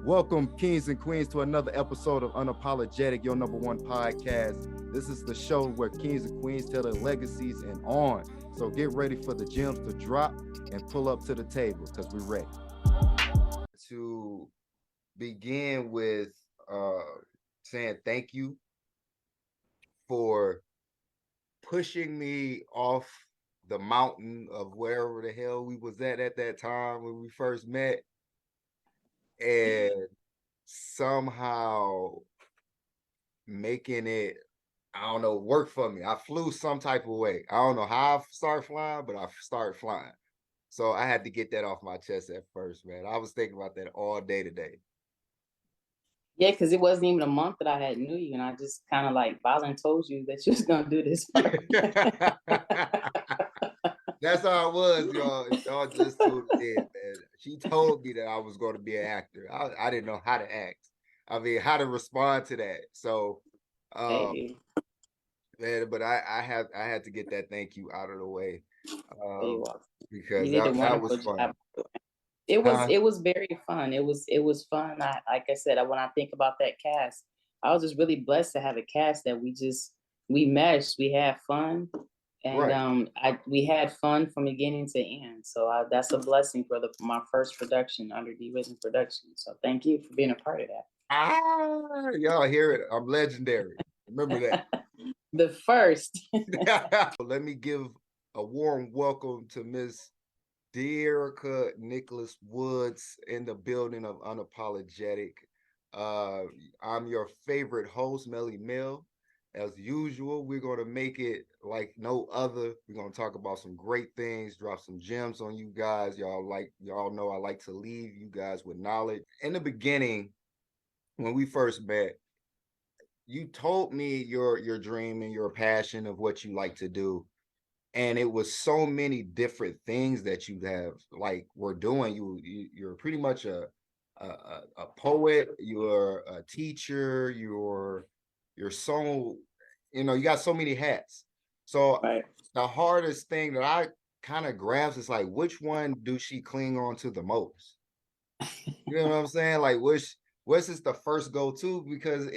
Welcome, kings and queens, to another episode of Unapologetic, your number one podcast. This is the show where kings and queens tell their legacies and on. So get ready for the gems to drop and pull up to the table because we're ready. To begin with saying thank you for pushing me off the mountain of wherever the hell we was at that time when we first met, and somehow making it, I don't know, work for me. I flew some type of way. I don't know how I started flying, but I started flying. So I had to get that off my chest at first, man. I was thinking about that all day today. Yeah, because it wasn't even a month that I had knew you, and I just kind of like Valen told you that you was gonna do this. That's how it was, y'all. Y'all just tuned in, man. She told me that I was going to be an actor. I didn't know how to act. I mean, how to respond to that. So, Hey. man, but I had to get that thank you out of the way because that was fun. Job. It was very fun. It was fun. Like I said, when I think about that cast, I was just really blessed to have a cast that we meshed. We had fun, and right. We had fun from beginning to end. So that's a blessing for my first production under D-Risen Productions. So thank you for being a part of that. Y'all hear it? I'm legendary. Remember that. The first. Let me give a warm welcome to Miss Dearica Nichols Woods in the building of Unapologetic. I'm your favorite host, Melly Mill. As usual, we're going to make it like no other. We're going to talk about some great things, drop some gems on you guys. Y'all know I like to leave you guys with knowledge. In the beginning, when we first met, you told me your dream and your passion of what you like to do. And it was so many different things that you were doing. You're pretty much a poet, you're a teacher, you're so, you got so many hats. So right. The hardest thing that I kind of grasp is like, which one do she cling on to the most? You know what I'm saying? Like, what's is the first go-to? Because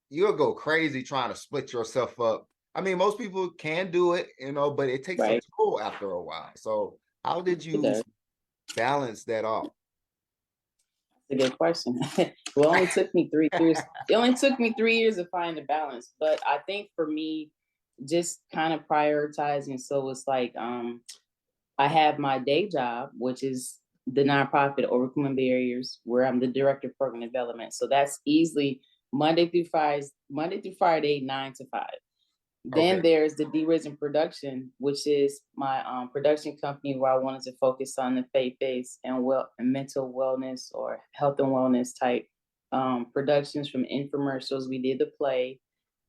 you'll go crazy trying to split yourself up. I mean, most people can do it, but it takes a toll after a while. So how did you balance that off? That's a good question. Well, it only took me 3 years. It only took me 3 years to find the balance. But I think for me, just kind of prioritizing. So it's like I have my day job, which is the nonprofit Overcoming Barriers, where I'm the director of program development. So that's easily Monday through Friday, 9 to 5. Then there's the D-Risen Production, which is my production company where I wanted to focus on the faith-based and mental wellness or health and wellness type productions, from infomercials. We did the play.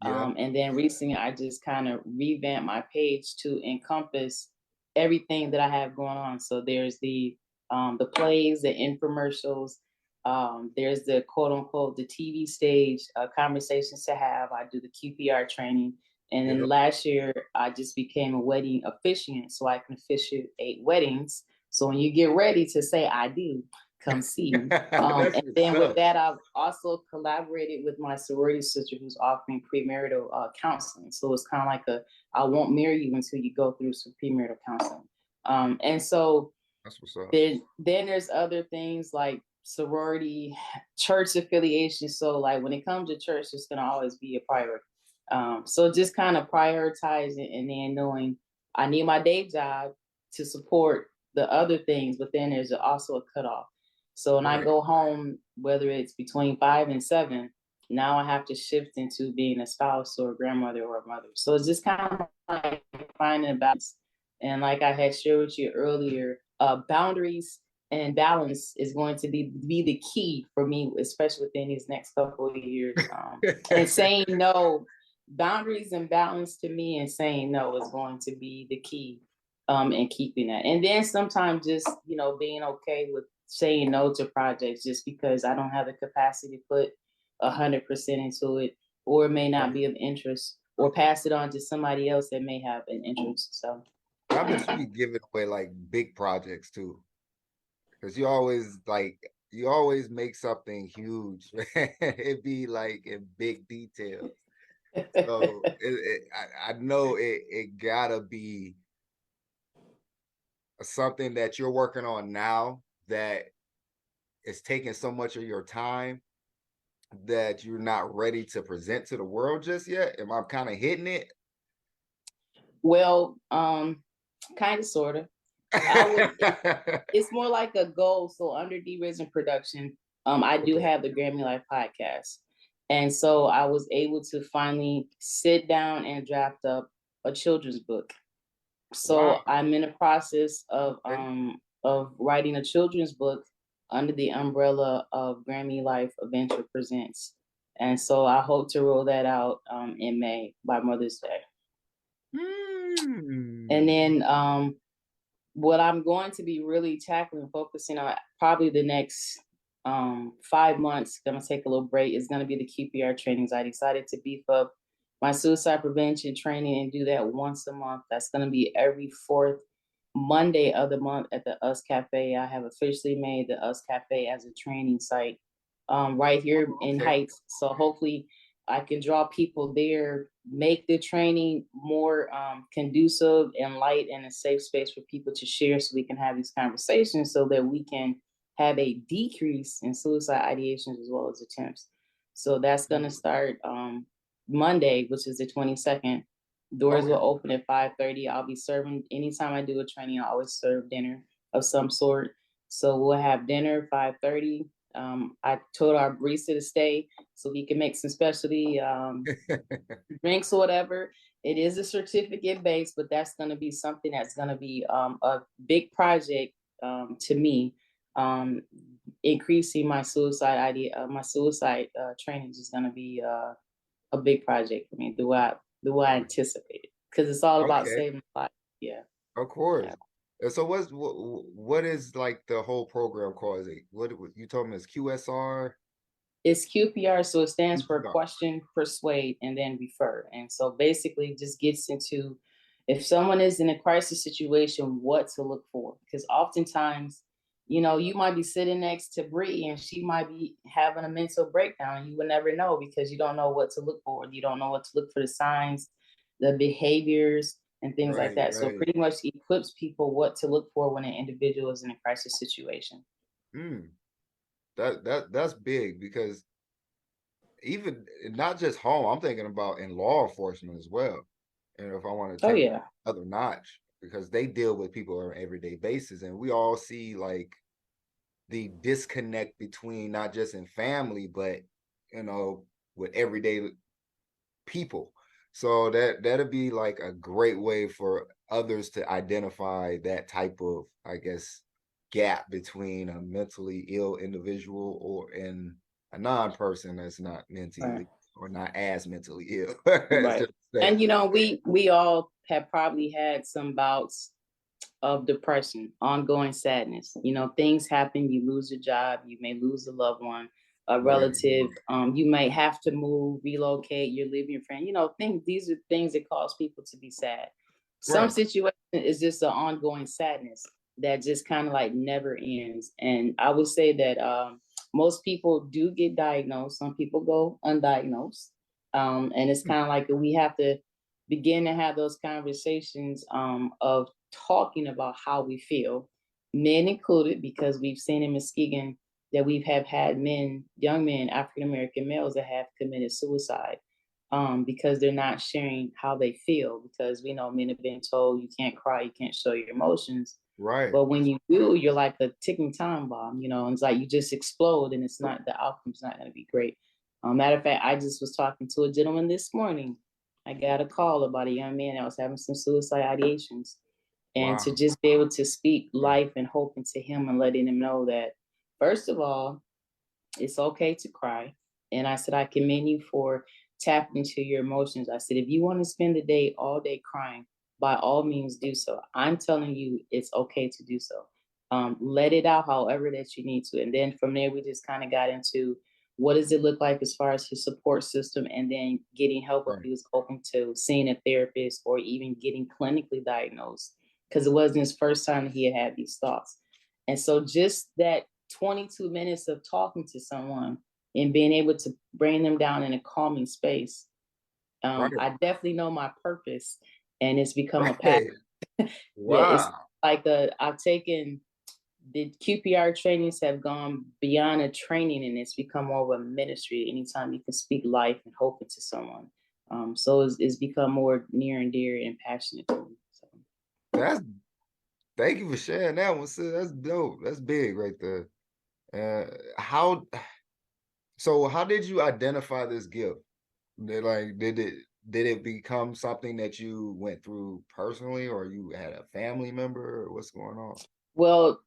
And then recently I just kind of revamped my page to encompass everything that I have going on. So there's the plays, the infomercials, there's the quote unquote, the TV stage, conversations to have. I do the QPR training. And then last year, I just became a wedding officiant, so I can officiate weddings. So when you get ready to say I do, come see me. And then with that, I've also collaborated with my sorority sister who's offering premarital counseling. So it's kind of like I won't marry you until you go through some premarital counseling. And so that's what's up. Then there's other things like sorority, church affiliation. So like when it comes to church, it's going to always be a priority. So just kind of prioritizing and then knowing I need my day job to support the other things, but then there's also a cutoff. So when I go home, whether it's between 5 and 7, now I have to shift into being a spouse or a grandmother or a mother. So it's just kind of like finding a balance. And like I had shared with you earlier, boundaries and balance is going to be the key for me, especially within these next couple of years. And saying no. Boundaries and balance to me, and saying no is going to be the key in keeping that. And then sometimes just, being okay with saying no to projects just because I don't have the capacity to put 100% into it, or it may not be of interest, or pass it on to somebody else that may have an interest. So I bet you be giving away like big projects too, because you always like you always make something huge. It be like in big details. So I know it gotta be something that you're working on now that is taking so much of your time that you're not ready to present to the world just yet. Am I kind of hitting it? Well, kind of, sort of. I would. It's more like a goal. So under D-Risen Production, I do Okay. have the Grammy Life podcast, and so I was able to finally sit down and draft up a children's book. Wow. So I'm in the process Okay. of writing a children's book under the umbrella of Grammy Life Adventure Presents, and so I hope to roll that out in May by Mother's Day. And Hmm. then what I'm going to be really tackling, focusing on probably the next 5 months, gonna take a little break, is gonna be the QPR trainings. I decided to beef up my suicide prevention training and do that once a month. That's gonna be every fourth Monday of the month at the Us Cafe. I have officially made the Us Cafe as a training site right here Oh, in okay. Heights. So hopefully I can draw people there, make the training more conducive and light and a safe space for people to share so we can have these conversations so that we can have a decrease in suicide ideations as well as attempts. So that's going to Mm. start Monday, which is the 22nd. Doors will Okay. open at 5:30. I'll be serving anytime I do a training, I always serve dinner of some sort. So we'll have dinner 5:30. I told our barista to stay so he can make some specialty drinks or whatever. It is a certificate based, but that's going to be something that's going to be a big project to me. Um, Increasing my suicide my suicide trainings is going to be a big project for me. Do I anticipate it? Because it's all about Okay. saving life. Yeah, Of yeah. course. And so what is like the whole program called? Is it what you told me is QSR? It's QPR, so it stands for QPR. question, persuade, and then refer. And so basically, it just gets into if someone is in a crisis situation, what to look for. Because oftentimes, you might be sitting next to Bree and she might be having a mental breakdown. And you will never know because you don't know what to look for. You don't know what to look for the signs, the behaviors, and things like Right, that. So right. pretty much equips people what to look for when an individual is in a crisis situation. Mm. That's big because even not just home, I'm thinking about in law enforcement as well. And if I want to Oh take yeah. another notch, because they deal with people on an everyday basis, and we all see like the disconnect between not just in family, but you know, with everyday people. So that'll be like a great way for others to identify that type of, I guess, gap between a mentally ill individual or in a non-person that's not Right. mentally or not as mentally ill. It's Right. just say, And we all have probably had some bouts of depression, ongoing sadness. Things happen, you lose a job, you may lose a loved one, a right, relative, you may have to move, relocate, you're leaving your friend. These are things that cause people to be sad. Some right, situation is just an ongoing sadness that just kind of like never ends. And I would say that most people do get diagnosed. Some people go undiagnosed. And it's hmm, kind of like we have to begin to have those conversations of talking about how we feel, men included, because we've seen in Muskegon that we've have had men, young men, African American males that have committed suicide because they're not sharing how they feel. Because we know men have been told you can't cry, you can't show your emotions. right, But when you do, you're like a ticking time bomb, and it's like you just explode and it's not, the outcome's not going to be great. Matter of fact, I just was talking to a gentleman this morning. I got a call about a young man that was having some suicide ideations. And to wow, just be able to speak life and hope into him and letting him know that, first of all, it's okay to cry. And I said, I commend you for tapping into your emotions. I said, if you want to spend the day all day crying, by all means do so. I'm telling you, it's okay to do so. Let it out however that you need to. And then from there, we just kind of got into what does it look like as far as his support system and then getting help if right, he was open to seeing a therapist or even getting clinically diagnosed because it wasn't his first time he had these thoughts. And so just that 22 minutes of talking to someone and being able to bring them down in a calming space. Right. I definitely know my purpose, and it's become a path. Right. Yeah, it's Wow. like I've taken the QPR trainings have gone beyond a training, and it's become more of a ministry. Anytime you can speak life and hope into someone, so it's become more near and dear and passionate to me. So. That's Thank you for sharing that one, sis. That's dope. That's big right there. How so how did you identify this gift? Did it become something that you went through personally, or you had a family member, or what's going on? Well,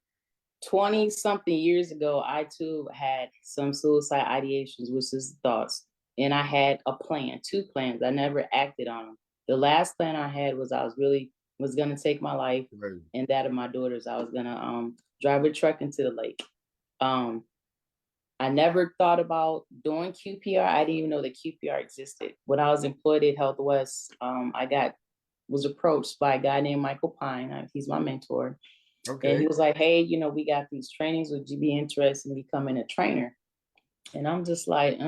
20 something years ago, I too had some suicide ideations, which is thoughts. And I had a plan, two plans. I never acted on them. The last plan I had was I was gonna take my life Right. and that of my daughters. I was gonna drive a truck into the lake. Um I never thought about doing QPR. I didn't even know that QPR existed. When I was employed at Health West, was approached by a guy named Michael Pine. He's my mentor, and he Okay. was like, "Hey, we got these trainings. Would you be interested in becoming a trainer?" And I'm just like,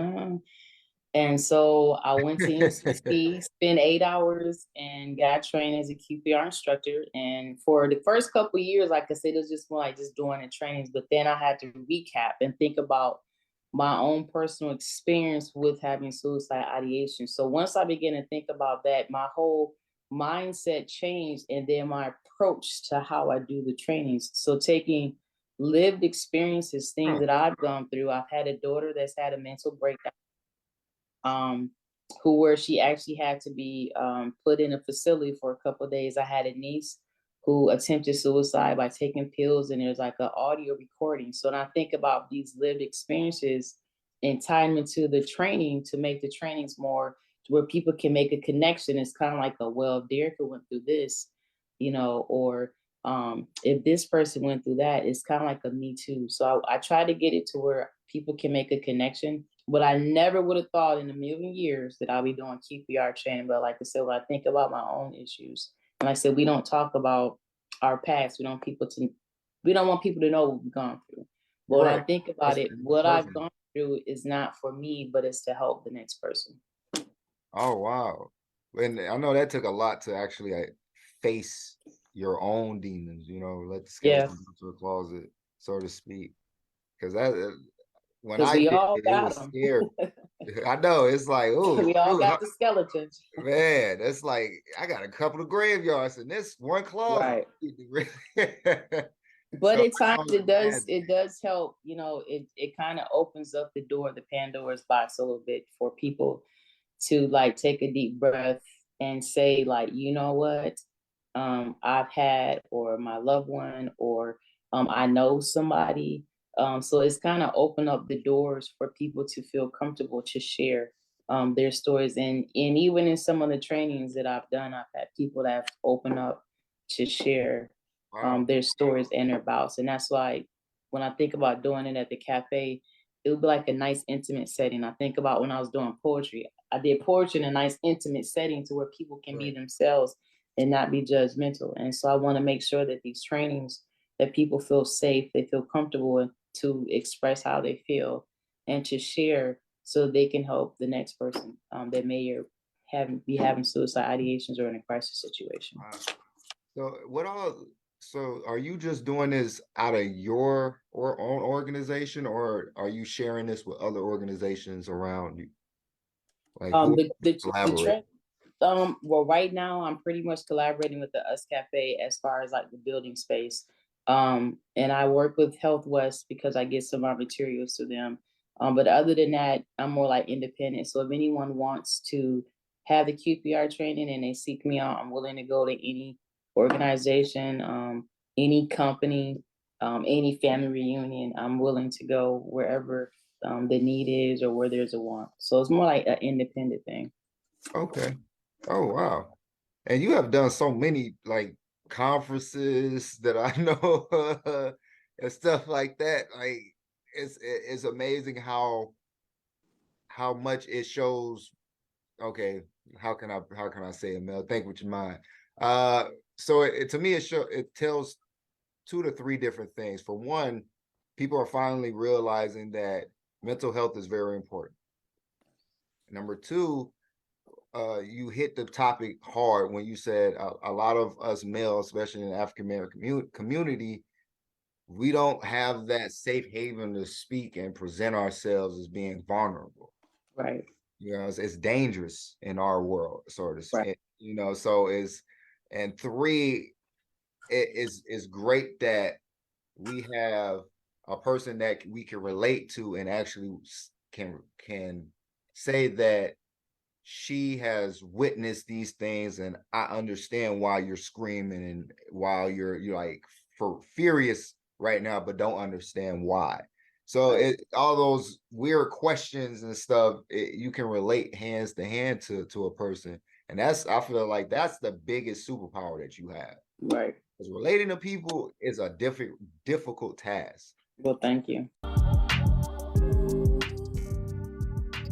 And so I went to MCC, spent 8 hours, and got trained as a QPR instructor. And for the first couple of years, like I said, it was just more like just doing the trainings. But then I had to recap and think about my own personal experience with having suicide ideation. So once I began to think about that, my whole mindset changed, and then my approach to how I do the trainings. So taking lived experiences, things Huh. that I've gone through. I've had a daughter that's had a mental breakdown, um, where she actually had to be put in a facility for a couple of days. I had a niece who attempted suicide by taking pills, and there's like an audio recording. So when I think about these lived experiences and tying them into the training to make the trainings more to where people can make a connection, it's kind of like well, if Derica went through this, or if this person went through that, it's kind of like a me too. So I try to get it to where people can make a connection, but I never would have thought in a million years that I'll be doing QPR training. But like I said, when I think about my own issues, and like I said, we don't talk about our past. We don't want people to know what we've gone through. But when I Right. think about That's it, the what I've person. gone through is not for me, but it's to help the next person. Oh wow. And I know that took a lot to actually face your own demons, let the Yeah, skeleton go to a closet, so to speak. Because that when because I we did all it, it got was them. scary. I know it's like, oh We all shoot, got the skeletons. man, that's like I got a couple of graveyards in this one closet. Right. But So at I times can only imagine. it does help, it kind of opens up the door, the Pandora's box a little bit for people to like take a deep breath and say, like, you know what, I've had, or my loved one, or I know somebody. So it's kind of opened up the doors for people to feel comfortable to share their stories. And even in some of the trainings that I've done, I've had people that have opened up to share Wow. their stories and their bouts. And that's why when I think about doing it at the cafe, it would be like a nice intimate setting. I think about when I was doing poetry. I did poetry in a nice intimate setting to where people can be Right. themselves and not be judgmental. And so I want to make sure that these trainings, that people feel safe, they feel comfortable to express how they feel and to share so they can help the next person that may be having suicide ideations or in a crisis situation. Wow. So what all so are you just doing this out of your or own organization, or are you sharing this with other organizations around you? Like who The collaborate? trend. Well, right now I'm pretty much collaborating with the Us Cafe as far as like the building space. And I work with Health West because I get some of our materials to them. But other than that, I'm more like independent. So if anyone wants to have the QPR training and they seek me out, I'm willing to go to any organization, any company, any family reunion. I'm willing to go wherever the need is or where there's a want. So it's more like an independent thing. Okay. Oh wow. And you have done so many like conferences that I know and stuff like that. Like it's amazing how much it shows. Okay, how can I say it, Mel? Think with your mind. Uh, so to me it tells two to three different things. For one, people are finally realizing that mental health is very important. Number two, you hit the topic hard when you said a lot of us males, especially in the African American community, we don't have that safe haven to speak and present ourselves as being vulnerable. Right. You know, it's dangerous in our world, sort of. Right. You know, so and three, it's great that we have a person that we can relate to and actually can say that she has witnessed these things, and I understand why you're screaming and while you're like furious right now, but don't understand why. So Right. all those weird questions and stuff, you can relate hands to hand to a person, and I feel like that's the biggest superpower that you have. Right. Because relating to people is a difficult task. Well, thank you.